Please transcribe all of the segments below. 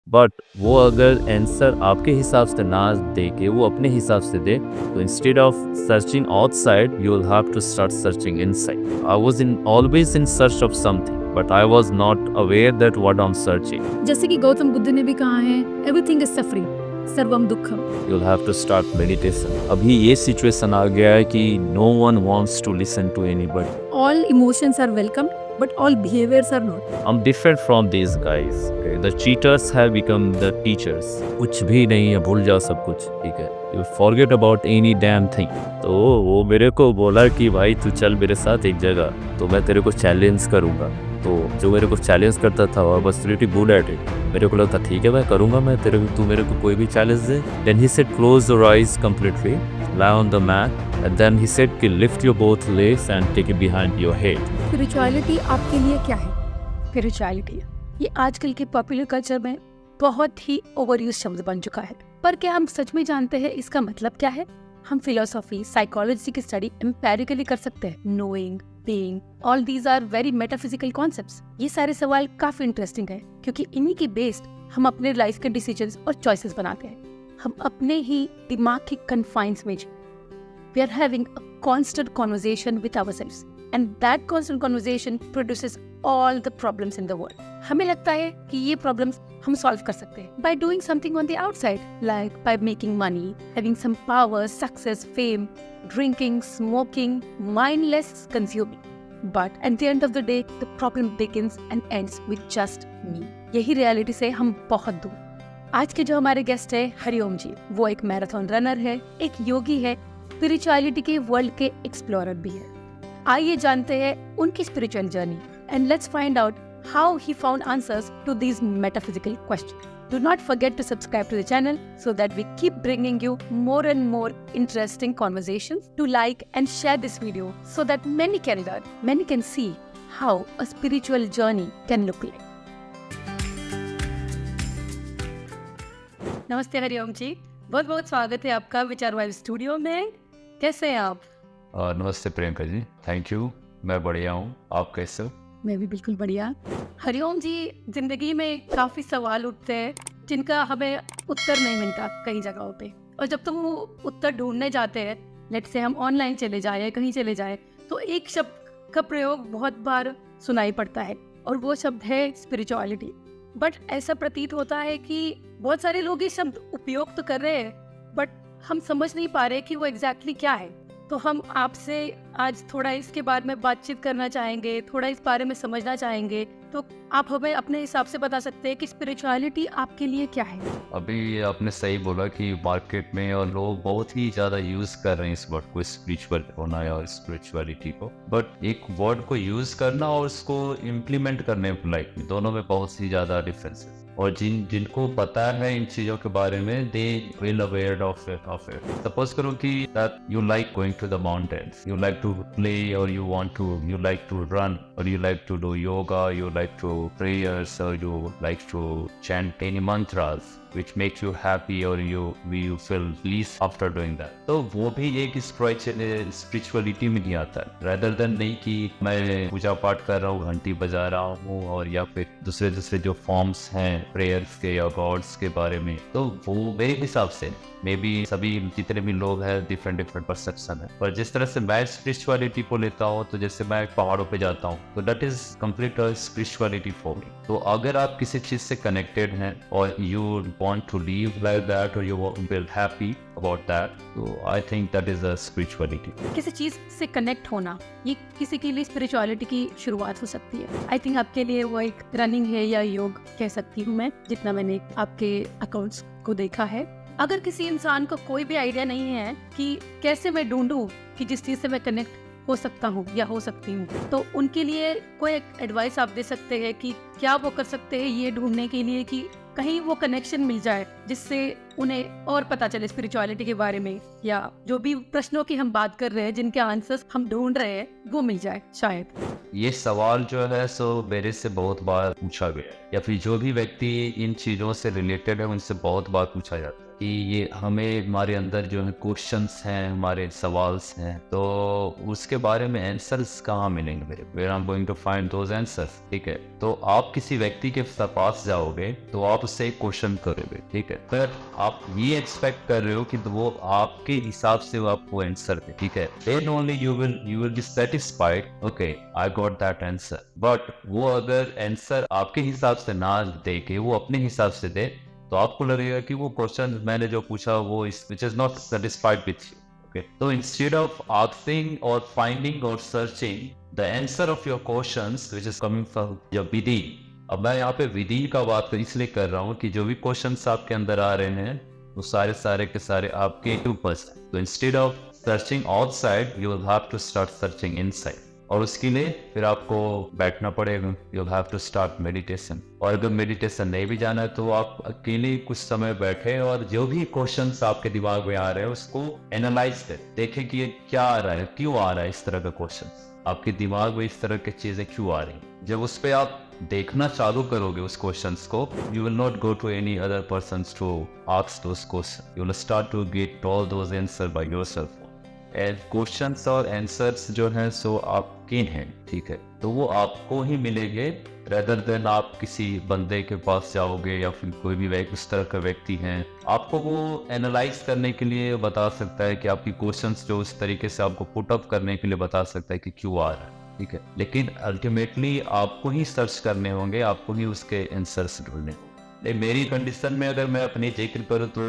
But वो अगर answer आपके हिसाब से ना दे के वो अपने हिसाब से दे, तो instead of searching outside you will have to start searching inside. I was in always in search of something, but I was not aware that what I am searching. जैसे कि गौतम बुद्ध ने भी कहा है, एवरीथिंग इज सफरिंग, सर्वम दुखम। You will have to start meditation. अभी ये सिचुएशन आ गया है कि no one wants to listen to anybody. All emotions are welcome, but all behaviors are not. I'm different from these guys. Okay? The cheaters have become the teachers. कुछ भी नहीं है, भूल जाओ सब कुछ, ठीक है? You forget about any damn thing. तो वो मेरे को बोला कि भाई तू चल मेरे साथ एक जगह, तो मैं तेरे को चैलेंज करूँगा। तो जो मेरे को चैलेंज करता था और बस रिटी गुड एट इट। मेरे को लगता ठीक है मैं करूँगा, मैं तेरे को, तू मेरे को कोई भी challenge they. Then he said close your eyes completely, lie on the mat, and then he said कि lift your both legs and take it behind your head. Spirituality आपके लिए क्या है? स्पिरिचुअलिटी ये आजकल के पॉपुलर कल्चर में बहुत ही ओवरयूज शब्द बन चुका है, पर क्या हम सच में जानते हैं इसका मतलब क्या है? हम फिलोसॉफी, साइकोलॉजी की स्टडी एम्पेरिकली कर सकते हैं। Knowing, being, all these are very metaphysical concepts. ये सारे सवाल काफी इंटरेस्टिंग है, क्योंकि इन्हीं की बेस्ड हम अपने लाइफ के डिसीजंस और चॉइसेस बनाते हैं। हम अपने ही दिमाग की कन्फाइंस में we are having a constant conversation with ourselves, and that constant conversation produces all the problems in the world. हमें लगता है कि ये problems हम solve कर सकते हैं by doing something on the outside, like by making money, having some power, success, fame, drinking, smoking, mindless consuming. But at the end of the day, the problem begins and ends with just me. यही reality से हम बहुत दूर। आज के जो हमारे guest है हरिओम जी, वो एक मैराथन रनर है, एक योगी है, स्पिरिचुअलिटी के वर्ल्ड के एक्सप्लोरर भी है। आइए जानते हैं उनकी spiritual journey, and let's find out how he found answers to these metaphysical questions. Do not forget to subscribe to the channel so that we keep bringing you more and more interesting conversations. To like and share this video so that many can learn, many can see how a spiritual journey can look like. नमस्ते हरिओम जी, बहुत बहुत स्वागत है आपका विचार vibe studio में। कैसे हैं आप? नमस्ते प्रियंका जी, थैंक यू। मैं बढ़िया हूँ, आप कैसे हो? मैं भी बिल्कुल बढ़िया। हरिओम जी, जिंदगी में काफ़ी सवाल उठते हैं जिनका हमें उत्तर नहीं मिलता कई जगहों पे, और जब तुम वो उत्तर ढूंढने जाते हैं, लेट से हम ऑनलाइन चले जाए या कहीं चले जाए, तो एक शब्द का प्रयोग बहुत बार सुनाई पड़ता है, और वो शब्द है स्पिरिचुअलिटी। बट ऐसा प्रतीत होता है कि बहुत सारे लोग ये शब्द उपयोग तो कर रहे हैं, बट हम समझ नहीं पा रहे कि वो एग्जैक्टली क्या है। तो हम आपसे आज थोड़ा इसके बारे में बातचीत करना चाहेंगे, थोड़ा इस बारे में समझना चाहेंगे। तो आप हमें अपने हिसाब से बता सकते हैं कि स्पिरिचुअलिटी आपके लिए क्या है? अभी आपने सही बोला कि मार्केट में और लोग बहुत ही ज़्यादा यूज़ कर रहे हैं इस वर्ड को, स्पिरिचुअल होना और स्पिरिचुअलिटी को, बट एक वर्ड को यूज़ करना और उसको इम्प्लीमेंट करने लाइफ में, दोनों में बहुत ही ज़्यादा डिफरेंस है। और जिनको पता है इन चीज़ों के बारे में, they well aware of it. Suppose करो कि that you like going to the mountains, you like to play, और you like to run, or you like to do yoga, you like to prayers, or you like to chant any mantras which makes you happy, or you feel peace after doing that. तो वो भी एक spirituality में नहीं आता है, rather than नहीं कि मैं पूजा पाठ कर रहा हूँ, घंटी बजा रहा हूँ, और या फिर दूसरे जो फॉर्म्स हैं प्रेयर्स के या गॉड्स के बारे में। तो वो मेरे हिसाब से मे बी सभी जितने भी लोग हैं डिफरेंट परसेप्शन है, पर जिस तरह से मैं स्पिरिचुअलिटी को लेता हूँ, तो जैसे मैं पहाड़ों पे जाता हूँ, तो that is complete spirituality for me. तो अगर आप किसी चीज से कनेक्टेड हैं और you want to live like that, और you feel happy about that, तो I think that is a spirituality. किसी चीज से कनेक्ट होना, ये किसी के लिए स्पिरिचुअलिटी की शुरुआत हो सकती है। आई थिंक आपके लिए वो एक रनिंग है या योग कह सकती हूँ मैं, जितना मैंने आपके अकाउंट्स को देखा है। अगर किसी इंसान को कोई भी आइडिया नहीं है कि कैसे मैं ढूंढूं कि जिस चीज से मैं कनेक्ट हो सकता हूँ या हो सकती हूँ, तो उनके लिए कोई एडवाइस आप दे सकते हैं कि क्या वो कर सकते हैं ये ढूंढने के लिए कि कहीं वो कनेक्शन मिल जाए जिससे उन्हें और पता चले स्पिरिचुअलिटी के बारे में, या जो भी प्रश्नों की हम बात कर रहे हैं जिनके आंसर्स हम ढूंढ रहे हैं वो मिल जाए शायद। ये सवाल जो है सो मेरे से बहुत बार पूछा गया, या फिर जो भी व्यक्ति इन चीज़ों से रिलेटेड है उनसे बहुत बार पूछा जाता है कि ये हमें हमारे अंदर जो है क्वेश्चंस हैं, हमारे सवाल्स हैं, तो उसके बारे में आंसर्स कहाँ मिलेंगे मेरे, where I am going to find those answers. ठीक है, तो आप किसी व्यक्ति के पास जाओगे तो आप उससे एक क्वेश्चन करोगे, ठीक है, पर आप ये एक्सपेक्ट कर रहे हो कि वो आपके हिसाब से वो आपको आंसर दे, ठीक है, then only you will be satisfied, okay I got that answer. But वो अगर आंसर आपके हिसाब से ना दे के वो अपने हिसाब से दे, तो आपको लगेगा कि वो क्वेश्चन मैंने जो पूछा वो which is not satisfied with you. Okay, तो इंस्टेड ऑफ आस्किंग और फाइंडिंग और searching the answer of your questions which is coming from your विदी। अब मैं यहाँ पे विधि का बात इसलिए कर रहा हूँ कि जो भी क्वेश्चंस आपके अंदर आ रहे हैं वो सारे के सारे आपके ऊपर हैं। तो instead of searching outside you will have to start searching inside, और उसके लिए फिर आपको बैठना पड़ेगा, you have to start meditation. और अगर मेडिटेशन नहीं भी जाना है तो आप अकेले कुछ समय बैठे और जो भी क्वेश्चंस आपके दिमाग में आ रहे हैं उसको एनालाइज करें, देखें कि ये क्या आ रहा है, क्यों आ रहा है इस तरह का क्वेश्चन, आपके दिमाग में इस तरह की चीजें क्यों आ रही हैं। जब उस पर आप देखना चालू करोगे उस क्वेश्चंस को, you will not go to any other persons to ask those question, you will start to get all those answer by yourself. And questions और आंसर्स जो हैं सो आपके हैं, ठीक है, तो वो आपको ही मिलेंगे रेदर देन आप किसी बंदे के पास जाओगे या फिर कोई भी उस तरह का व्यक्ति है आपको वो एनालाइज करने के लिए बता सकता है कि आपकी क्वेश्चंस जो उस तरीके से आपको पुट अप करने के लिए बता सकता है कि क्यों आ रहा है, ठीक है, लेकिन अल्टीमेटली आपको ही सर्च करने होंगे, आपको ही उसके आंसर्स ढूंढने होंगे। मेरी कंडीशन में अगर मैं अपनी जिक्र करूँ तो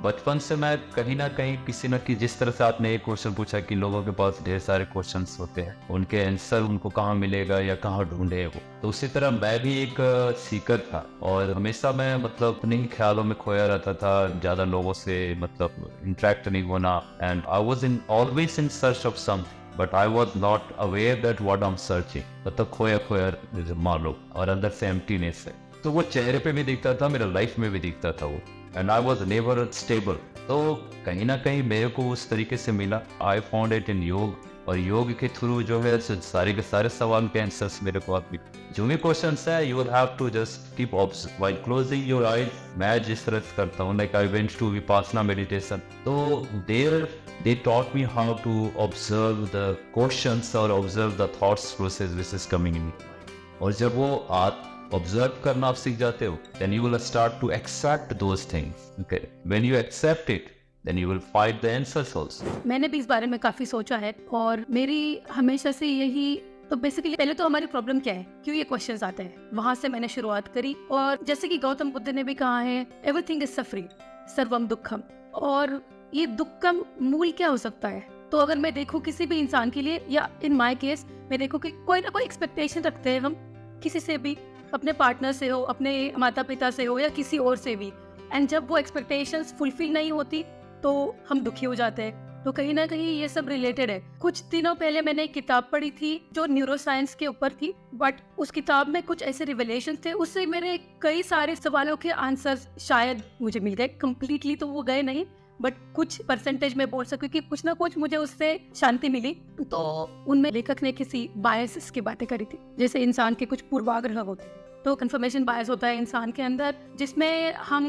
बचपन से मैं कहीं ना कहीं किसी न किसी, जिस तरह से आपने एक क्वेश्चन पूछा कि लोगों के पास ढेर सारे क्वेश्चंस होते हैं, उनके आंसर उनको कहाँ मिलेगा या कहाँ ढूंढे वो, तो उसी तरह मैं भी एक सीकर था और हमेशा मैं मतलब अपने ही ख्यालों में खोया रहता था, ज़्यादा लोगों से मतलब इंटरेक्ट नहीं होना, and I was in always in search of something but I was not aware that what I am searching, मतलब खोया मालूम और अंदर से एम्प्टीनेस है। तो वो चेहरे पे भी दिखता था, मेरा लाइफ में भी दिखता था वो, and I was never stable. तो कहीं ना कहीं मेरे को उस तरीके से मिला, आई फाउंड इट इन योग, और योग के थ्रू जो है सारे के सारे सवाल के आंसर्स मेरे को आप जो भी क्वेश्चन है you will have to just keep observe while closing your eyes. मैं जिस तरह से करता हूँ, like I went to Vipassana meditation, तो there they taught me how to observe the questions or observe the thoughts process which is coming in your mind, और जब वो आप ऑब्जर्व करना आप सीख जाते हो then you will start to accept those things, okay, when you accept it then you will find the answers also। मैंने भी इस बारे में काफी सोचा है और मेरी हमेशा से यही, तो बेसिकली पहले तो हमारी प्रॉब्लम क्या है, क्यों ये क्वेश्चंस आते हैं, वहां से मैंने शुरुआत करी। और जैसे कि गौतम बुद्ध ने भी कहा है, एवरीथिंग इज सफरिंग सर्वम दुखम, और ये दुख का मूल क्या हो सकता है। तो अगर मैं देखूं किसी भी इंसान के लिए, या इन माय केस मैं देखूं कि कोई ना कोई एक्सपेक्टेशन रखते हैं हम किसी से भी, अपने पार्टनर से हो, अपने माता पिता से हो, या किसी और से भी, एंड जब वो एक्सपेक्टेशंस फुलफिल नहीं होती तो हम दुखी हो जाते हैं। तो कहीं ना कहीं ये सब रिलेटेड है। कुछ दिनों पहले मैंने एक किताब पढ़ी थी जो न्यूरोसाइंस के ऊपर थी, बट उस किताब में कुछ ऐसे रिवलेशन थे, उससे मेरे कई सारे सवालों के आंसर्स शायद मुझे मिल गए, कंप्लीटली तो वो गए नहीं, बट कुछ परसेंटेज में बोल सकूं कि कुछ ना कुछ मुझे उससे शांति मिली। तो उनमें लेखक ने किसी बायसेस की बातें करी थी, जैसे इंसान के कुछ पूर्वाग्रह होते हैं, तो कंफर्मेशन बायस होता है इंसान के अंदर, जिसमें हम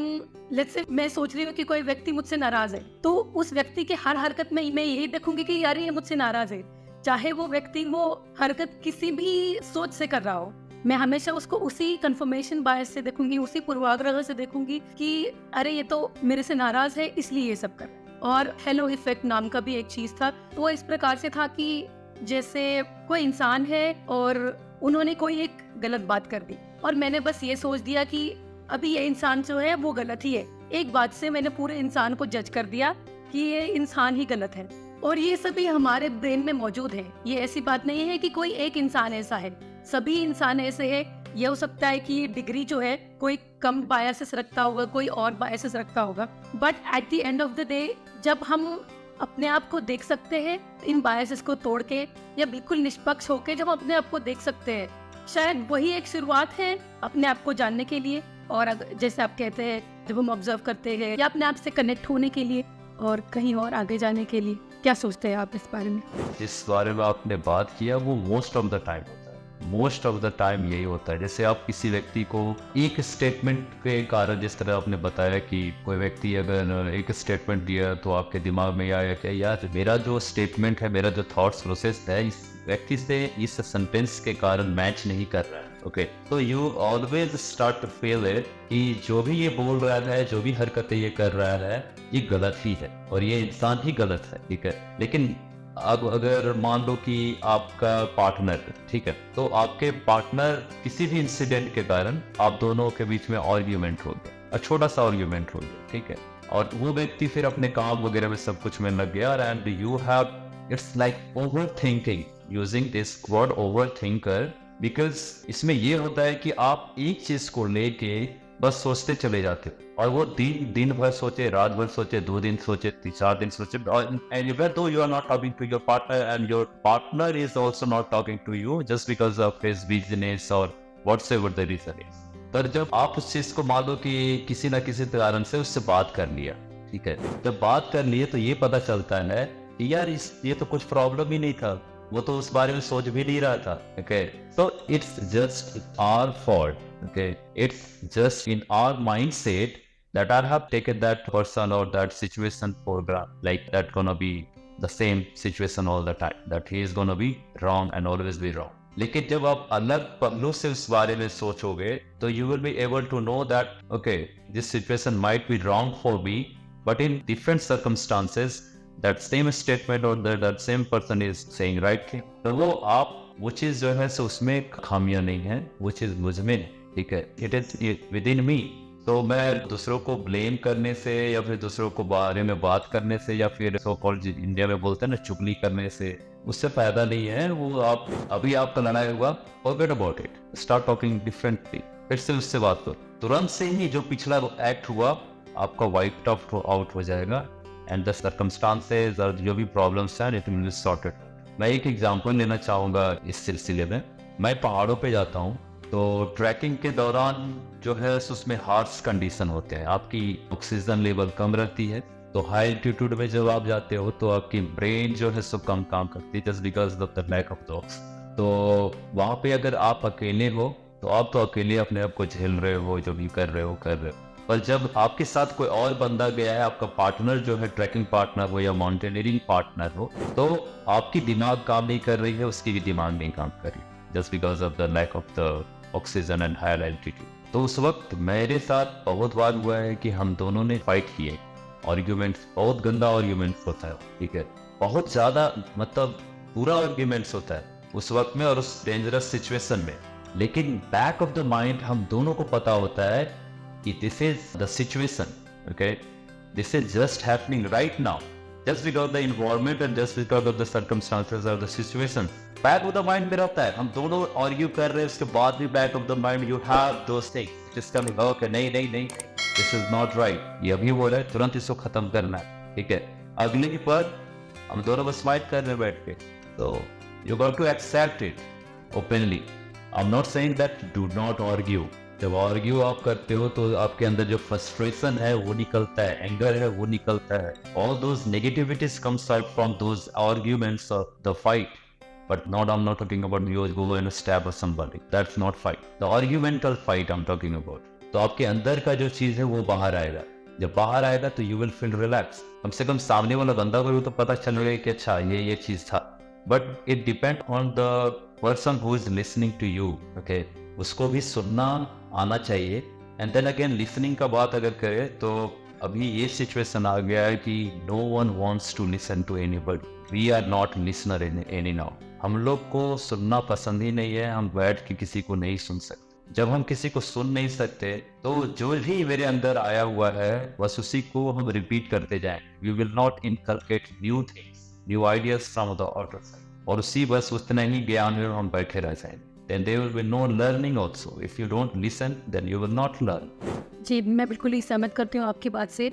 लेट्स से मैं सोच रही हूँ कि कोई व्यक्ति मुझसे नाराज है, तो उस व्यक्ति के हर हरकत में मैं यही देखूंगी कि यार ये मुझसे नाराज है, चाहे वो व्यक्ति वो हरकत किसी भी सोच से कर रहा हो, मैं हमेशा उसको उसी कंफर्मेशन बायस से देखूंगी, उसी पूर्वाग्रह से देखूंगी कि अरे ये तो मेरे से नाराज है इसलिए ये सब कर रहा है। और हेलो इफेक्ट नाम का भी एक चीज था, तो वो इस प्रकार से था कि जैसे कोई इंसान है और उन्होंने कोई एक गलत बात कर दी और मैंने बस ये सोच दिया कि अभी ये इंसान जो है वो गलत ही है, एक बात से मैंने पूरे इंसान को जज कर दिया कि ये इंसान ही गलत है। और ये सभी हमारे ब्रेन में मौजूद है, ये ऐसी बात नहीं है कि कोई एक इंसान ऐसा है, सभी इंसान ऐसे है। ये हो सकता है कि डिग्री जो है कोई कम बायसेस रखता होगा, कोई और बायसेस रखता होगा, but at the end of the day जब हम अपने आप को देख सकते हैं इन बायसेस को तोड़ के, या बिल्कुल निष्पक्ष होके जब अपने आप को देख सकते हैं, शायद वही एक शुरुआत है अपने आप को जानने के लिए। और जैसे आप कहते हैं जब हम ऑब्जर्व करते हैं या अपने आप से कनेक्ट होने के लिए और कहीं और आगे जाने के लिए। क्या सोचते हैं आप इस बारे में? जिस बारे में आपने बात किया वो मोस्ट ऑफ द टाइम होता है, मोस्ट ऑफ द टाइम यही होता है। जैसे आप किसी व्यक्ति को एक स्टेटमेंट के कारण, जिस तरह आपने बताया कि कोई व्यक्ति अगर एक स्टेटमेंट दिया तो आपके दिमाग में आया कि यार मेरा जो स्टेटमेंट है, मेरा जो थॉट्स प्रोसेस है इस व्यक्ति से इस सेंटेंस के कारण मैच नहीं कर रहा है। ओके, तो you always start to feel it कि जो भी ये बोल रहा है, जो भी हरकतें ये कर रहा है, ये गलत ही है और ये इंसान ही गलत है, ठीक है। लेकिन अब अगर मान लो कि आपका पार्टनर, ठीक है, तो आपके पार्टनर किसी भी इंसिडेंट के कारण आप दोनों के बीच में आर्ग्यूमेंट हो गया, छोटा सा आर्ग्यूमेंट हो गया, ठीक है, और वो व्यक्ति फिर अपने काम वगैरह में सब कुछ में लग गया and you have, it's like over thinking, using this word over thinker, because इसमें ये होता है कि आप एक चीज को लेके बस सोचते चले जाते हो और वो दिन भर सोचे, रात भर सोचे, 2 दिन सोचे, 4 दिन सोचे, and even though you are not talking to your partner and your partner is also not talking to you just because of his business or whatever the reason is, पर जब आप उस चीज को मान लो कि किसी ना किसी कारण से उससे बात कर लिया, ठीक है, जब बात कर लिए तो ये पता चलता है कि यार ये तो कुछ प्रॉब्लम ही नहीं था, वो तो उस बारे में सोच भी नहीं रहा था। Okay, so it's just our fault, okay, it's just in our mindset that I have taken that person or that situation for granted, like that gonna be the same situation all the time, that he is gonna be wrong and always be wrong. लेकिन जब आप अलग पहलू से उस बारे में सोचोगे तो you will be able to know that okay, this situation might be wrong for me, but in different circumstances that same statement or that same person is saying right thing. तो वो चीज जो है सो उसमें खामियां नहीं है, वो चीज मुझ में, ठीक है, it is within me. तो मैं दूसरों को ब्लेम करने से या फिर दूसरों को बारे में बात करने से या फिर सो कॉल्ड इंडिया में बोलते हैं ना चुगली करने से, उससे फायदा नहीं है। वो आप अभी आपका लड़ाई हुआ, forget about it, start talking differently, फिर से उससे बात करो, तुरंत से ही जो पिछला एक्ट हुआ आपका वाइप आउट हो जाएगा एंड द सर्कमस्टांसेस और जो भी प्रॉब्लम्स हैं इट विल बी सॉर्टेड। मैं एक एग्जांपल लेना चाहूँगा इस सिलसिले में। मैं पहाड़ों पे जाता हूँ तो ट्रैकिंग के दौरान जो है उसमें हार्श कंडीशन होते हैं, आपकी ऑक्सीजन लेवल कम रहती है, तो हाई एल्टीट्यूड में जब आप जाते हो तो आपकी ब्रेन जो है सब कम काम करती है just because of the lack of the oxygen. तो वहाँ पे अगर आप अकेले हो तो आप तो अकेले अपने आप को झेल रहे हो, जो भी कर रहे हो, पर जब आपके साथ कोई और बंदा गया है, आपका पार्टनर जो है, ट्रैकिंग पार्टनर हो या माउंटेनियरिंग पार्टनर हो, तो आपकी दिमाग काम नहीं कर रही है, उसकी भी दिमाग नहीं काम कर रही just because of the lack of the oxygen and higher altitude. तो उस वक्त मेरे साथ बहुत बार हुआ है कि हम दोनों ने फाइट किए, आर्ग्यूमेंट्स, बहुत गंदा आर्ग्यूमेंट्स होता है, ठीक है, बहुत ज्यादा, मतलब पूरा आर्ग्यूमेंट्स होता है उस वक्त में और उस डेंजरस सिचुएशन में। लेकिन बैक ऑफ द माइंड हम दोनों को पता होता है कि this is the situation, okay, this is just happening right now, just because the environment and just because of the circumstances or the situation. Back of the mind में रहता है, हम दोनों argue कर रहे हैं, उसके बाद भी back of the mind you have those things just coming, okay, नहीं, this is not right, ये अभी बोल रहा है, तुरंत इसको खत्म करना है, ठीक है। अगले की पर हम दोनों बस fight कर रहे हैं बैठ के, तो you got to accept it openly. I'm not saying that do not argue. जब आर्ग्यू आप करते हो तो आपके अंदर जो फ्रस्ट्रेशन है वो निकलता है, एंगर है वो निकलता है, all those negativities comes out from those arguments of the fight, but not, I am not talking about you go and stab somebody, that's not fight, the argumental fight I am talking about. तो आपके अंदर का जो चीज है वो बाहर आएगा, जब बाहर आएगा तो यू विल फील रिलैक्स, कम से कम सामने वाला बंदा को तो पता चल रहा है कि अच्छा ये चीज था, but it depend on the person who is listening to you, okay, उसको भी सुनना आना चाहिए। एंड देन अगेन लिसनिंग का बात अगर करें तो अभी ये सिचुएशन आ गया है कि no one wants to listen to anybody, we are not listener any now, हम लोग को सुनना पसंद ही नहीं है, हम बैठ के किसी को नहीं सुन सकते। जब हम किसी को सुन नहीं सकते तो जो भी मेरे अंदर आया हुआ है बस उसी को हम रिपीट करते जाएं, we will not inculcate new things, new ideas from the other side, और उसी बस उतना ही ज्ञान में हम बैठे रह जाएंगे। Then there will be no learning also. If you don't listen, then you will not learn. जी, मैं बिल्कुल ही सहमत करती हूँ आपकी बात से।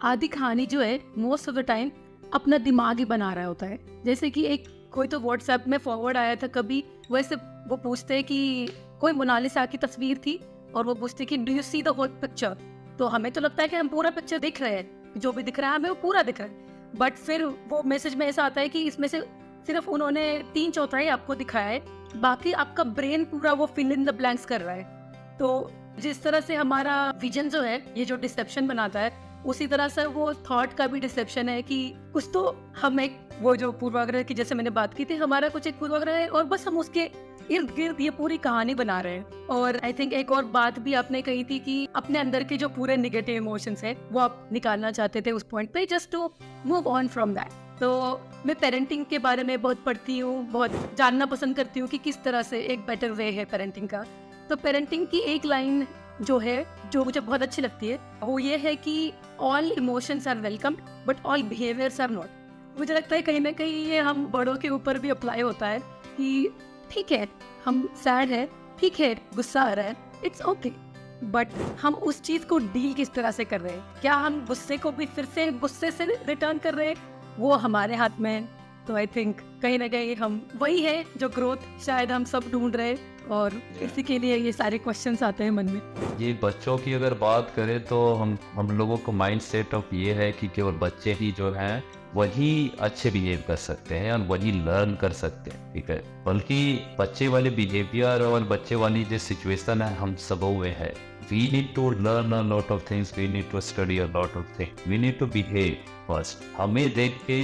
आधी कहानी जो है मोस्ट ऑफ द टाइम अपना दिमाग ही बना रहा होता है। जैसे कि एक कोई तो व्हाट्सएप में फॉरवर्ड आया था कभी, वैसे वो पूछते हैं कि कोई मोनालिसा की तस्वीर थी और वो पूछते कि do you see the whole picture, तो हमें तो लगता है कि हम पूरा पिक्चर दिख रहे हैं, जो भी दिख रहा है हमें वो पूरा दिख रहा है, बट फिर वो मैसेज में ऐसा आता है कि इसमें से सिर्फ उन्होंने 3/4 आपको दिखाया है बाकी आपका ब्रेन पूरा वो फिल इन द ब्लैंक्स कर रहा है। तो जिस तरह से हमारा विजन जो है ये जो डिसेप्शन बनाता है, उसी तरह से वो थॉट का भी डिसेप्शन है कि कुछ तो हम एक वो जो पूर्वाग्रह की जैसे मैंने बात की थी, हमारा कुछ एक पूर्वाग्रह है और बस हम उसके इर्द गिर्द ये पूरी कहानी बना रहे हैं। और आई थिंक एक और बात भी आपने कही थी कि अपने अंदर के जो पूरे निगेटिव इमोशंस है वो आप निकालना चाहते थे उस पॉइंट पे, just to move on from that. तो मैं पेरेंटिंग के बारे में बहुत पढ़ती हूँ, बहुत जानना पसंद करती हूँ कि किस तरह से एक बेटर वे है पेरेंटिंग का। तो पेरेंटिंग की एक लाइन जो है जो मुझे बहुत अच्छी लगती है वो ये है कि all emotions are welcome but all behaviours are not. मुझे लगता है कहीं ना कहीं ये हम बड़ों के ऊपर भी अप्लाई होता है कि ठीक है हम सैड है, ठीक है गुस्सा आ रहा है, इट्स ओके, बट हम उस चीज़ को डील किस तरह से कर रहे हैं। क्या हम गुस्से को भी फिर से गुस्से से रिटर्न कर रहे हैं, वो हमारे हाथ में है। तो आई थिंक कहीं ना कहीं हम वही है जो ग्रोथ शायद हम सब ढूंढ रहे हैं और इसी के लिए ये सारे क्वेश्चंस आते हैं मन में। ये बच्चों की अगर बात करें तो हम लोगों को माइंड सेट ऑफ ये है कि केवल बच्चे ही जो हैं वही अच्छे बिहेव कर सकते हैं और वही लर्न कर सकते हैं, ठीक है। बल्कि बच्चे वाले बिहेवियर और बच्चे वाली जो सिचुएशन है हम सबों में है। We need to learn a lot of things, we need to study a lot of things, we need to behave first। हमें देख के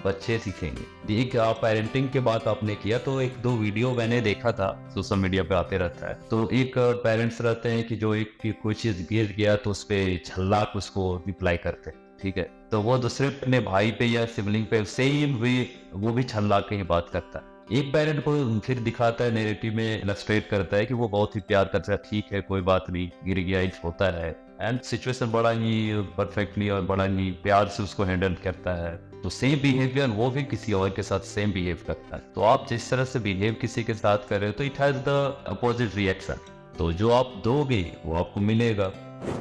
बच्चे सीखेंगे। एक पेरेंटिंग के बात आपने किया तो एक दो वीडियो मैंने देखा था, सोशल मीडिया पे आते रहता है। तो एक पेरेंट्स रहते हैं कि जो एक की कोई चीज गिर गया तो उस पर छल्लाक उसको रिप्लाई करते हैं, ठीक है। तो वो दूसरे अपने भाई पे या सिबलिंग पे सेम वे वो भी छल्लाक के ही बात करता है। एक पेरेंट को फिर दिखाता है, नैरेटिव में इलस्ट्रेट करता है कि वो बहुत ही प्यार करता है, ठीक है कोई बात नहीं, गिर गया इट होता है, एंड सिचुएशन बड़ा ही परफेक्टली और बड़ा ही प्यार से उसको हैंडल करता है। तो सेम बिहेवियर वो भी किसी और के साथ सेम बिहेव करता है। तो आप जिस तरह से बिहेव किसी के साथ कर रहे हो तो it has the opposite reaction. तो जो आप दोगे वो आपको मिलेगा।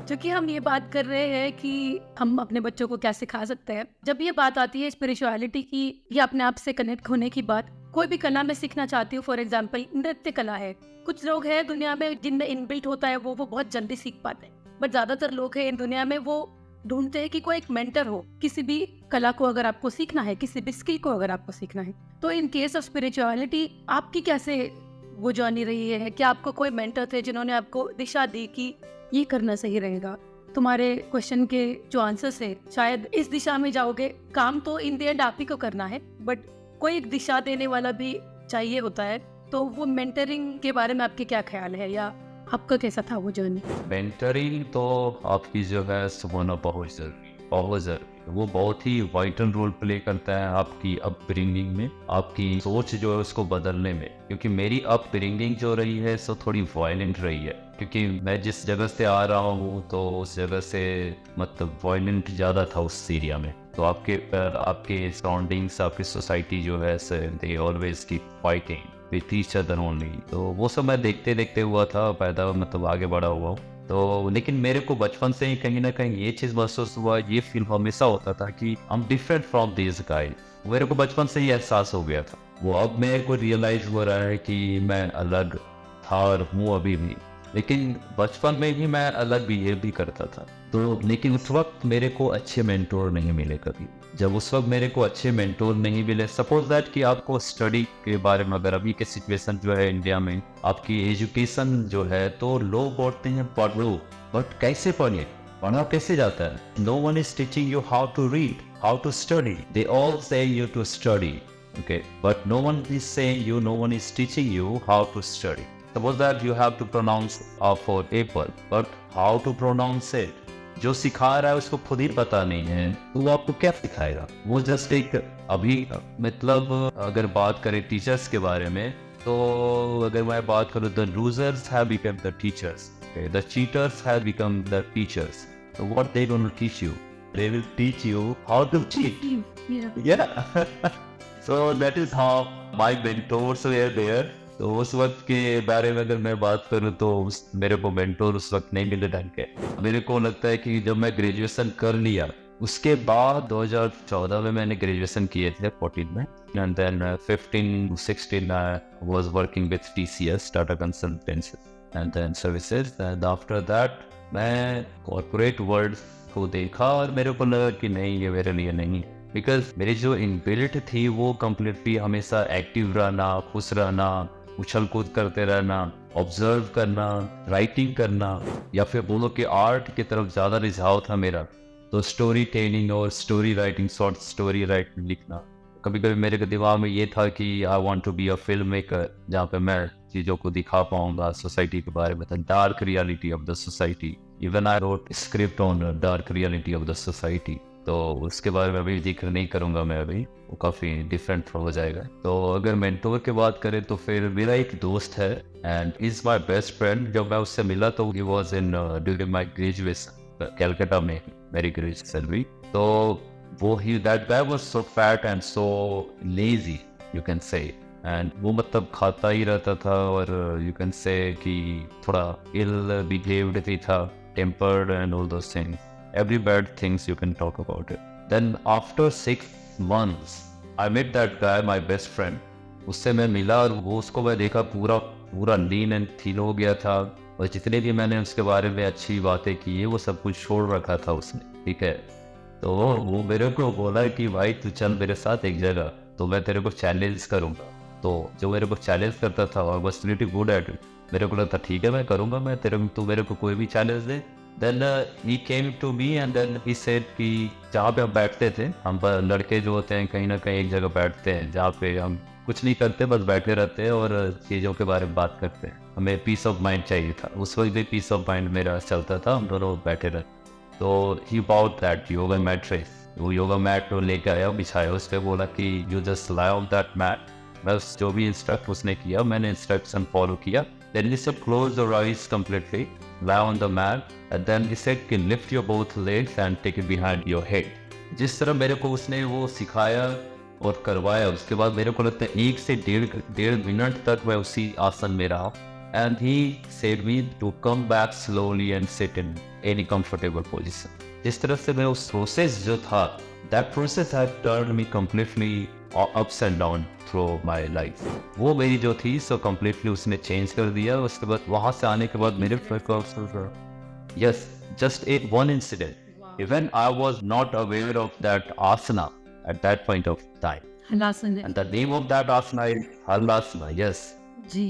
क्योंकि हम ये बात कर रहे हैं कि हम अपने बच्चों को क्या सिखा सकते हैं, जब ये बात आती है स्पिरिचुअलिटी की या अपने आप से कनेक्ट होने की बात, कोई भी कला मैं सीखना चाहती हूँ, फॉर एग्जाम्पल नृत्य कला है। कुछ लोग हैं दुनिया में जिनमें इनबिल्ट होता है वो बहुत जल्दी सीख पाते हैं, बट ज्यादातर लोग हैं इन दुनिया में वो ढूंढते हैं कि कोई एक मेंटर हो। किसी भी कला को अगर आपको सीखना है, किसी भी स्किल को अगर आपको सीखना है, तो इन केस ऑफ स्पिरिचुअलिटी आपकी कैसे वो जर्नी रही है? क्या आपको कोई मेंटर थे जिन्होंने आपको दिशा दी कि ये करना सही रहेगा? तुम्हारे क्वेश्चन के जो आंसर्स है शायद इस दिशा में जाओगे, काम तो इन द एंड आप ही को करना है, बट कोई एक दिशा देने वाला भी चाहिए होता है। तो वो मेंटरिंग के बारे में आपके क्या ख्याल है या आपका कैसा था वो जर्नी? मेंटरिंग तो आपकी जो है होना बहुत जरूरी। वो बहुत ही वाइटल रोल प्ले करता है आपकी अपब्रिंगिंग में, आपकी सोच जो है उसको बदलने में। क्योंकि मेरी अपब्रिंगिंग जो रही है सो थोड़ी वायलेंट रही है, क्योंकि मैं जिस जगह से आ रहा हूँ तो उस जगह से मतलब वायलेंट ज़्यादा था उस एरिया में। तो आपके सराउंडिंग्स, आपकी सोसाइटी जो है they always keep fighting with each other only. तो वो सब मैं देखते देखते हुआ था पैदा, मतलब आगे बढ़ा हुआ हूँ। तो लेकिन मेरे को बचपन से ही कहीं ना कहीं ये चीज़ महसूस हुआ, ये फील हमेशा होता था कि I am different from this guys. मेरे को बचपन से ही एहसास हो गया था। वो अब मेरे को रियलाइज हो रहा है कि मैं अलग था और हूँ अभी भी, लेकिन बचपन में ही मैं अलग बिहेव भी करता था। तो लेकिन उस वक्त मेरे को अच्छे मेंटोर नहीं मिले कभी। जब उस वक्त मेरे को अच्छे मेंटोर नहीं मिले, सपोज दैट कि आपको स्टडी के बारे में, अगर अभी के सिचुएशन जो है इंडिया में आपकी एजुकेशन जो है, तो लोग बोलते हैं पढ़ो, बट कैसे पढ़े, पढ़ा कैसे जाता है? No one is teaching you how to read, how to study. They all say you to study, okay, but no one is saying you, no one is teaching you how to study. Suppose that you have to pronounce for apple, but how to pronounce it? जो सिखा रहा है उसको खुद ही पता नहीं है, तो वो आपको क्या सिखाएगा? वो जस्ट एक अभी मतलब अगर बात करें टीचर्स के बारे में, तो अगर मैं बात करूँ, the losers have become the teachers, the cheaters have become the teachers. So what they gonna teach you? They will teach you how to cheat. Yeah. So that is how my mentors were there. तो उस वक्त के बारे में अगर मैं बात करूँ तो मेरे को मेंटोर उस वक्त नहीं मिले ढंग के। मेरे को लगता है कि जब मैं ग्रेजुएशन कर लिया, उसके बाद 2014 में मैंने ग्रेजुएशन किए थे 14 में, and then 15 to 16 I was working with TCS, Tata Consultancy and then Services, and after that मैं कॉर्पोरेट वर्ल्ड को देखा और मेरे को लगा कि नहीं, ये मेरे लिए नहीं। बिकॉज मेरी जो इनबिल्ट थी वो कम्प्लीटली हमेशा एक्टिव रहना, खुश रहना, उछल कूद करते रहना, ऑब्जर्व करना, राइटिंग करना, या फिर बोलो कि आर्ट की तरफ ज़्यादा रिझाव था मेरा। तो स्टोरी टेलिंग और story writing, short story writing लिखना। कभी कभी मेरे के दिमाग में ये था कि I want to be a film maker, जहाँ पे मैं चीज़ों को दिखा पाऊंगा, सोसाइटी के बारे में, dark reality of the society. Even I wrote script on dark reality of the society. तो उसके बारे में अभी जिक्र नहीं करूंगा मैं अभी, वो काफ़ी डिफरेंट हो जाएगा। तो अगर मेंटोर की बात करें तो फिर मेरा एक दोस्त है and is my best friend. जब मैं उससे मिला तो he was in during my graduation, Calcutta में मेरी ग्रेजुएशन हुई। तो वो he that guy was so fat and so lazy, you can say. And वो मतलब खाता ही रहता था और यू कैन से कि थोड़ा इल बिहेव्ड भी था, tempered and all those things, every bad things you can talk about it. Then after 6 months I met that guy, my best friend. उससे मैं मिला और वो उसको मैं देखा पूरा लीन एंड थीन हो गया था, और जितने भी मैंने उसके बारे में अच्छी बातें की है वो सब कुछ छोड़ रखा था उसने, ठीक है। तो वो मेरे को बोला कि भाई तू चल मेरे साथ एक जगह, तो मैं तेरे को चैलेंज करूँगा। तो जो मेरे को चैलेंज करता था और बस प्रीटी गुड एट इट, मेरे को लगता ठीक है मैं करूँगा, मैं तू मेरे को कोई भी challenge they. Then he came to me and then he said कि जहाँ पे हम बैठते थे, हम लड़के जो होते हैं कहीं ना कहीं एक जगह बैठते हैं जहाँ पे हम कुछ नहीं करते, बस बैठे रहते हैं और चीज़ों के बारे में बात करते हैं। हमें पीस ऑफ माइंड चाहिए था, उस वक्त भी पीस ऑफ माइंड मेरा चलता था, हम दोनों बैठे रहते। तो ही बाउट दैट योगा मैट्रेस, वो योगा मैट तो लेके आया, बिछाया, उस पर बोला कि you just lie on that mat. मैं जो भी इंस्ट्रक्ट उसने किया मैंने इंस्ट्रक्शन फॉलो किया। Then he said close your eyes completely, lie on the mat, and then he said कि lift your both legs and take it behind your head. जिस तरह मेरे को उसने वो सिखाया और करवाया, उसके बाद मेरे को लगता है 1 से डेढ़ मिनट तक मैं उसी आसन में रहा। And he said me to come back slowly and sit in any comfortable position. जिस तरह से मैं उस प्रोसेस जो था, that process had turned me completely ups and down through my life. वो मेरी जो थी सो completely उसने चेंज कर दिया। उसके बाद वहाँ से आने के बाद मेरे yes, just one incident. Even I was not aware of that asana at that point of time. Halasana है And the name of that asana is Halasana. Yes. जी।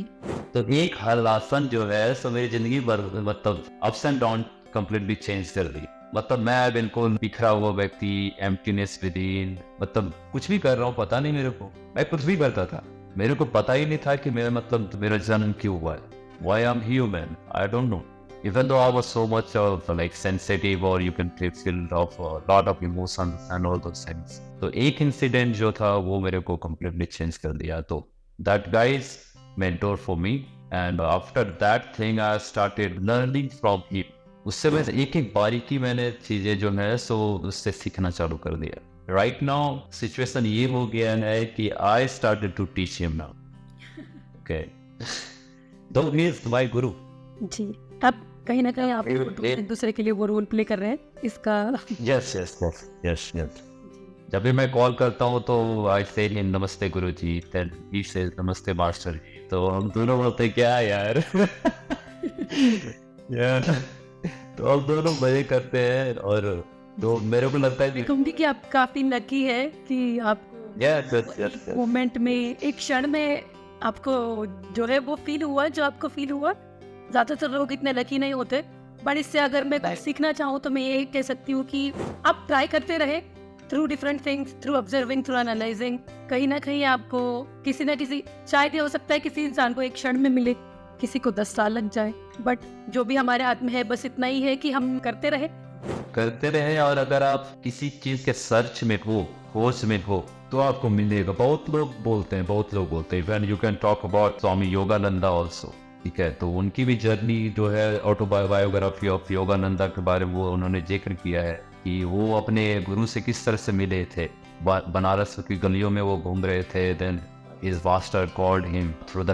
तो एक हलासन जो है सो मेरी जिंदगी भर मतलब ups and down completely change कर दी। मतलब मैं बिल्कुल बिखरा हुआ व्यक्ति, एम्प्टीनेस विद इन, मतलब कुछ भी कर रहा हूँ पता नहीं मेरे को, मैं कुछ भी करता था, मेरे को पता ही नहीं था कि मेरा मतलब मेरा जन्म क्यों हुआ है, why I am human, I don't no. Even though I was so much of like sensitive or you can feel of a lot of emotions and all those things. तो एक इंसिडेंट जो था वो मेरे को completely change कर दिया। तो that guy is mentor for me and after that thing I started learning from him. उससे मैं एक एक बारीकी मैंने चीजें जो है सो उससे सीखना चालू कर दिया। Right now situation ये हो गया है कि I started to teach him now. Okay. So he is my guru. जी, अब कहीं ना कहीं आप एक दूसरे के लिए वो रोल प्ले कर रहे हैं इसका। यस। जब भी मैं कॉल करता हूँ तो आई से नमस्ते गुरुजी, देन ही से नमस्ते मास्टर जी, तो हम दोनों बोलते क्या यार यार, तो हम दोनों मजे करते हैं। और तो मेरे को लगता है कहूँगी कि आप काफी लकी है कि आपको मोमेंट में, एक क्षण में आपको जो है वो फील हुआ जो आपको फील हुआ। ज़्यादातर लोग इतने लकी नहीं होते, पर इससे अगर मैं कुछ सीखना चाहूँ तो मैं ये कह सकती हूँ कि आप ट्राई करते रहे through different things, through observing, through analysing. कहीं ना कहीं आपको किसी ना किसी, शायद ये हो सकता है किसी इंसान को एक क्षण में मिले, किसी को 10 साल लग जाए, बट जो भी हमारे हाथ में है बस इतना ही है कि हम करते रहे। और अगर आप किसी चीज़ के सर्च में हो, खोज में हो, तो आपको मिलेगा। बहुत लोग बोलते हैं when you can talk about Swami Yogananda also, ठीक है। तो उनकी भी जर्नी जो है, ऑटोबायोग्राफी ऑफ योगानंदा के बारे में वो उन्होंने जिक्र किया है कि वो अपने गुरु से किस तरह से मिले थे। बनारस की गलियों में वो घूम रहे थे, then his master called him through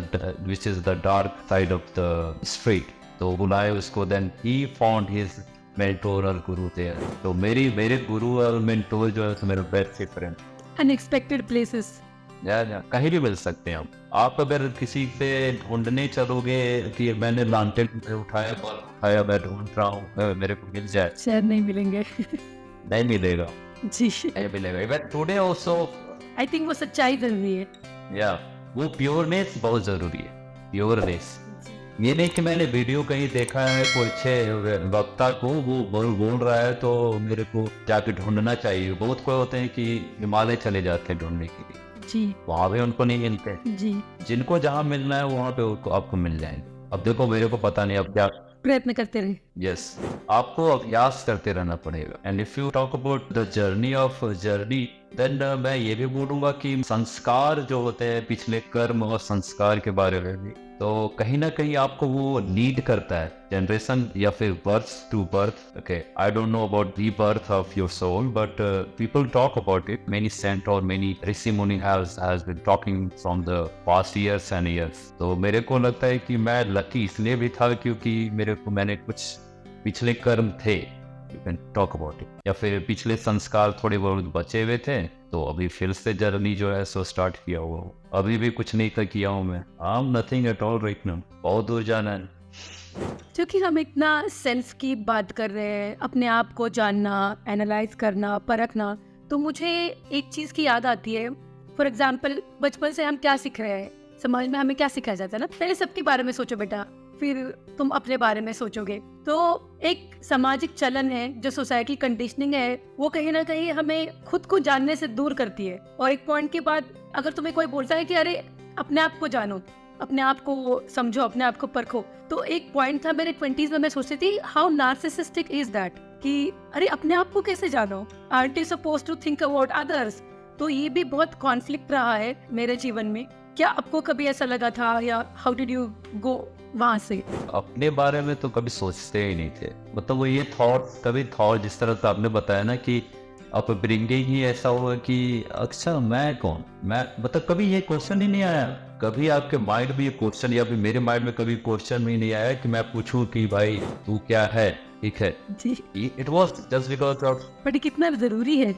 which is the dark side of the street, तो बुलाए उसको, then he found his mentor और गुरु there। तो मेरे गुरु और मेंटोर जो है तो मेरे बेस्ट फ्रेंड। अनएक्सपेक्टेड प्लेसेस कहीं भी मिल सकते हैं आप अगर किसी से ढूंढने चलोगे कि मैंने लांटेन उठाया मैं ढूंढ रहा हूँ, मेरे को मिल जाए, शायद नहीं मिलेंगे नहीं मिलेगा जी, नहीं मिलेगा। Even today also I think वो सच्चाई जरूरी है, या वो प्योरनेस बहुत जरूरी है। प्योरनेस। ये नहीं कि मैंने वीडियो कहीं देखा है कोई अच्छे वक्ता को वो बोल रहा है तो मेरे को जाके ढूंढना चाहिए। बहुत कोई होते हैं कि हिमालय चले जाते हैं ढूंढने के लिए, जी वहां पे उनको नहीं मिलते। जी, जिनको जहाँ मिलना है वहां पे उनको आपको मिल जाएंगे। अब देखो मेरे को पता नहीं अब क्या। प्रयत्न करते रहे। यस, आपको अभ्यास करते रहना पड़ेगा। And if you talk about the journey of journey, then मैं ये भी बोलूंगा कि संस्कार जो होते हैं, पिछले कर्म और संस्कार के बारे में भी, तो कहीं ना कहीं आपको वो लीड करता है जनरेशन या फिर birth to birth. Okay, I don't know about the birth of your soul, but people talk about it. Many saint और many rishi muni has been talking from the past years and years. तो मेरे को लगता है कि मैं लकी इसलिए भी था क्योंकि मैंने कुछ पिछले कर्म थे, you can talk about it, या फिर पिछले संस्कार थोड़े बहुत बचे हुए थे, तो अभी फिर से जर्नी जो है सो स्टार्ट किया हुआ हूँ। अभी भी कुछ नहीं कर किया हूँ मैं, I am nothing at all right now. बहुत दूर जाना है। क्योंकि हम इतना सेल्फ की बात कर रहे हैं, अपने आप को जानना, एनालाइज करना, परखना, तो मुझे एक चीज़ की याद आती है। फॉर एग्जाम्पल, बचपन से हम क्या सीख रहे हैं, समाज में हमें क्या सिखाया जाता है ना, पहले सबके बारे में सोचो बेटा, फिर तुम अपने बारे में सोचोगे। तो एक सामाजिक चलन है, जो सोसाइटी कंडीशनिंग है, वो कहीं ना कहीं हमें खुद को जानने से दूर करती है। और एक पॉइंट के बाद अगर तुम्हें कोई बोलता है कि अरे अपने आप को जानो, अपने आप को समझो, अपने आप को परखो, तो एक पॉइंट था मेरे 20s में, मैं सोचती थी हाउ नार्सिसिस्टिक इज दैट, कि अरे अपने आप को कैसे जानो, aren't you supposed to think about others. तो ये भी बहुत कॉन्फ्लिक्ट रहा है मेरे जीवन में। क्या आपको कभी ऐसा लगा था, या हाउ डिड यू गो वहां से? अपने बारे में तो कभी सोचते ही नहीं थे, मतलब वो ये थॉट जिस तरह से आपने बताया ना कि आप ब्रिंगिंग ही ऐसा हुआ कि अच्छा मैं कौन, मैं मतलब कभी ये क्वेश्चन ही नहीं आया। कभी आपके माइंड में ये क्वेश्चन, या फिर मेरे माइंड में कभी क्वेश्चन ही नहीं आया कि मैं पूछूं कि भाई तू क्या है, ठीक है जी। It was just because of, but कितना जरूरी है।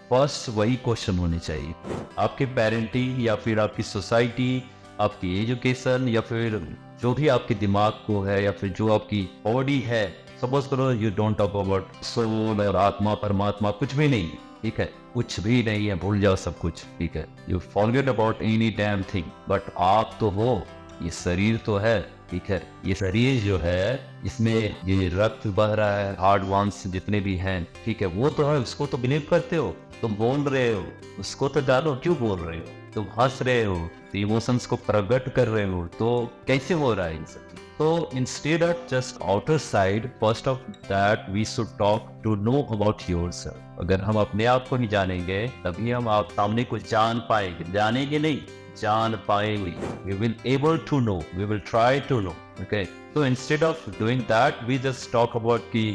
फर्स्ट वही क्वेश्चन होने चाहिए। आपके पेरेंटिंग या फिर आपकी सोसाइटी, आपकी एजुकेशन, या फिर जो भी आपके दिमाग को है, या फिर जो आपकी बॉडी है, सपोज करो you don't talk about soul और आत्मा परमात्मा, कुछ भी नहीं, ठीक है, कुछ भी नहीं है, भूल जाओ सब कुछ, ठीक है, you forget about any damn thing. But आप तो हो, ये शरीर तो है, ठीक है, ये शरीर जो है इसमें ये रक्त बह रहा है, हार्ड वंस जितने भी हैं, ठीक है, वो तो है, उसको तो बिलीव करते हो, तुम बोल रहे हो, उसको तो जानो क्यों बोल रहे हो, तुम हंस रहे हो, इमोशंस को प्रकट कर रहे हो, तो कैसे हो रहा है इन सब। तो instead of just outer side, first of that we should talk to know about yourself. अगर हम अपने आप को नहीं जानेंगे तभी हम आप सामने को जान पाएंगे, जानेंगे नहीं, जान पाएंगे। We will able to know, we will try to know. Okay. So instead of doing that, we just talk about कि,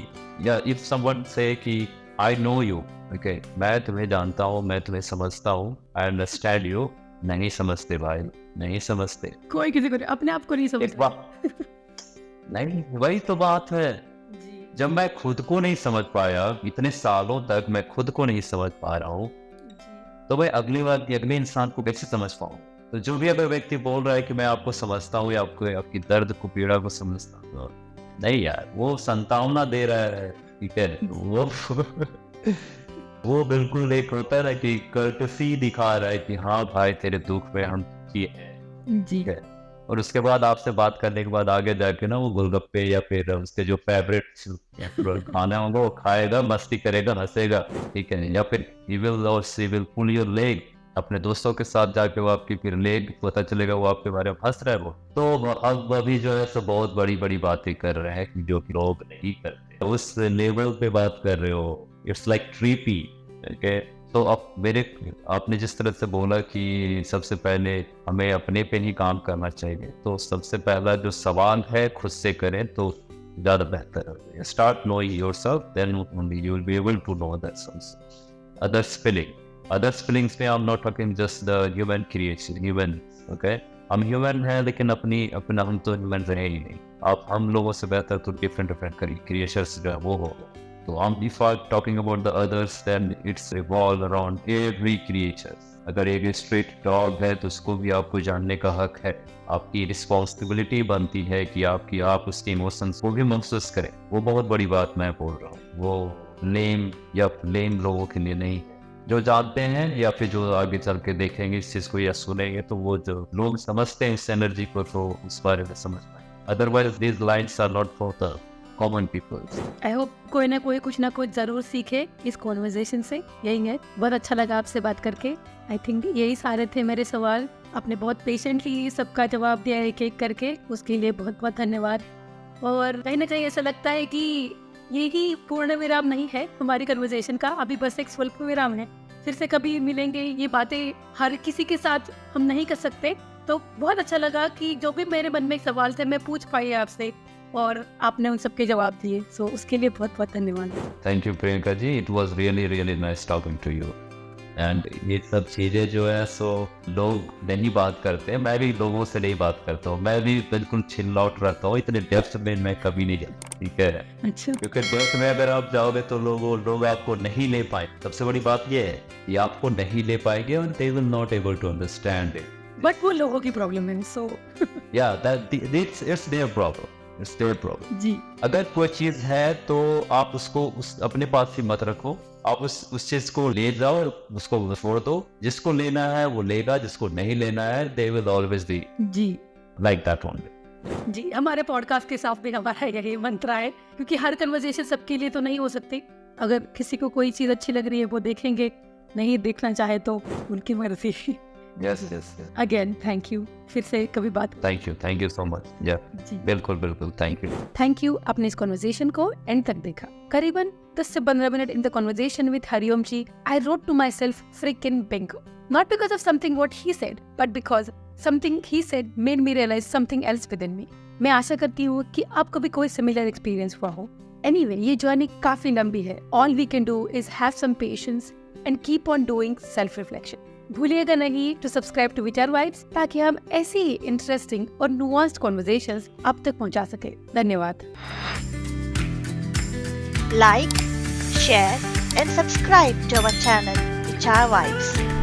yeah, if someone say कि I know you, okay, मैं तुम्हें जानता हूँ, मैं तुम्हें समझता हूँ, I understand you, नहीं समझते भाई, नहीं समझते। कोई किसी को अपने आप को नहीं समझता। नहीं, वही तो बात है। जब मैं खुद को नहीं समझ पाया, इतने सालों तक मैं खुद को नहीं समझ पा रहा हूँ, तो मैं अगले इंसान को कैसे समझ पाऊँ। तो जो भी अगर व्यक्ति बोल रहा है कि मैं आपको समझता हूँ या आपको आपकी दर्द को, पीड़ा को समझता हूँ, नहीं यार, वो संतावना दे रहा है, ठीक है, वो बिल्कुल एक होता है ना कि कर्टसी दिखा रहा है कि हाँ भाई तेरे दुख में हम जी है। और उसके बाद आपसे बात करने के बाद आगे जाके ना वो गोलगप्पे या फिर उसके जो फेवरेट खाना होगा वो खाएगा, मस्ती करेगा, हंसेगा, ठीक है, या फिर he will pull your leg, अपने दोस्तों के साथ जाके वो आपकी फिर लेग, पता चलेगा वो आपके बारे में हंस रहा है। वो तो अब अभी जो है सो बहुत बड़ी बड़ी बातें कर रहे हैं जो कि लोग नहीं करते, उस लेवल पे बात कर रहे हो, इट्स लाइक ट्रीपी। ओके, तो आपने जिस तरह से बोला कि सबसे पहले हमें अपने पे ही काम करना चाहिए, तो सबसे पहला जो सवाल है खुद से करें तो ज़्यादा बेहतर है। Start knowing yourself, then only you will be able to know others feelings में I am not talking just the human creation, human, okay, हम ह्यूमन हैं लेकिन अपना हम तो ह्यूमन रहे ही नहीं। आप हम लोगों से बेहतर तो डिफरेंट क्रिएचर्स जो है वो हो। So if I'm talking about the others, then it's revolve around every creature. अगर एक स्ट्रीट डॉग है तो उसको भी आपको जानने का हक है, आपकी रिस्पॉन्सिबिलिटी बनती है कि आप उसके इमोशंस को भी महसूस करें। वो बहुत बड़ी बात मैं बोल रहा हूँ, वो लेम लोगों के लिए नहीं, जो जानते हैं या फिर जो आगे चल के देखेंगे इस चीज़ को या सुनेंगे, तो वो जो लोग समझते हैं इस एनर्जी को, तो उस बारे में समझ पाए। Otherwise these lines are not for the common peoples. I hope कोई ना कोई कुछ ना कुछ जरूर सीखे इस कॉन्वर्जेशन से। यही है, बहुत अच्छा लगा आपसे बात करके। आई थिंक यही सारे थे मेरे सवाल। आपने बहुत पेशेंटली सबका जवाब दिया एक एक करके, उसके लिए बहुत बहुत धन्यवाद। और कहीं ना कहीं ऐसा लगता है कि यही पूर्ण विराम नहीं है हमारी कन्वर्सेशन का, अभी बस एक स्वल्प विराम है। फिर से कभी मिलेंगे, ये बातें हर किसी के साथ हम नहीं कर सकते। तो बहुत अच्छा लगा कि जो भी मेरे मन में सवाल थे मैं पूछ पाई आपसे और आपने उन सबके जवाब दिए। सो उसके लिए बहुत बहुत धन्यवाद। Thank you Priyanka ji, it was really nice talking to you. And ये सब चीज़ें जो है सो लोग नहीं बात करते हैं, मैं भी लोगों से नहीं बात करता हूँ, मैं भी बिल्कुल चिल आउट रहता हूँ, इतने डेप्थ में मैं कभी नहीं जाता, ठीक है। अच्छा, क्योंकि डेप्थ में अगर आप जाओगे तो लोग आपको नहीं ले पाए। सबसे बड़ी बात ये है, ये आपको नहीं ले पाएंगे और they will not able to understand it. But वो लोगों की प्रॉब्लम है। सो या that it's their problem, it's their problem. जी, अगर कोई चीज़ है तो आप उसको अपने पास ही मत रखो, आप उस चीज़ को ले जाओ, उसको छोड़ दो। जिसको लेना है वो लेगा, जिसको नहीं लेना है दे विल ऑलवेज बी जी, लाइक दैट ओनली। जी। हमारे पॉडकास्ट के साथ भी हमारा यही मंत्र है, क्योंकि हर कन्वर्सेशन सबके लिए तो नहीं हो सकती। अगर किसी को कोई चीज़ अच्छी लग रही है वो देखेंगे, नहीं देखना चाहे तो उनकी मर्जी। Yes yes, again thank you, फिर से कभी बात। Thank you so much. या जी, बिल्कुल थैंक यू। आपने इस कॉन्वर्सेशन को एंड तक देखा। करीबन 10 से 15 minute in the conversation with Hariom ji, I wrote to myself frickin bingo, not because of something what he said, but because something he said made me realize something else within me. मैं आशा करती हूँ कि आपको भी कोई similar experience हुआ हो। एनीवे, ये जर्नी काफी लंबी है। All we can do is have some patience and keep on doing self reflection. भूलिएगा नहीं to subscribe to Vichar Vibes, ताकि हम ऐसी इंटरेस्टिंग और नुआंस्ड कॉन्वर्सेशंस आप तक पहुंचा सके। धन्यवाद। Like, share and subscribe to our channel Vichar Vibes.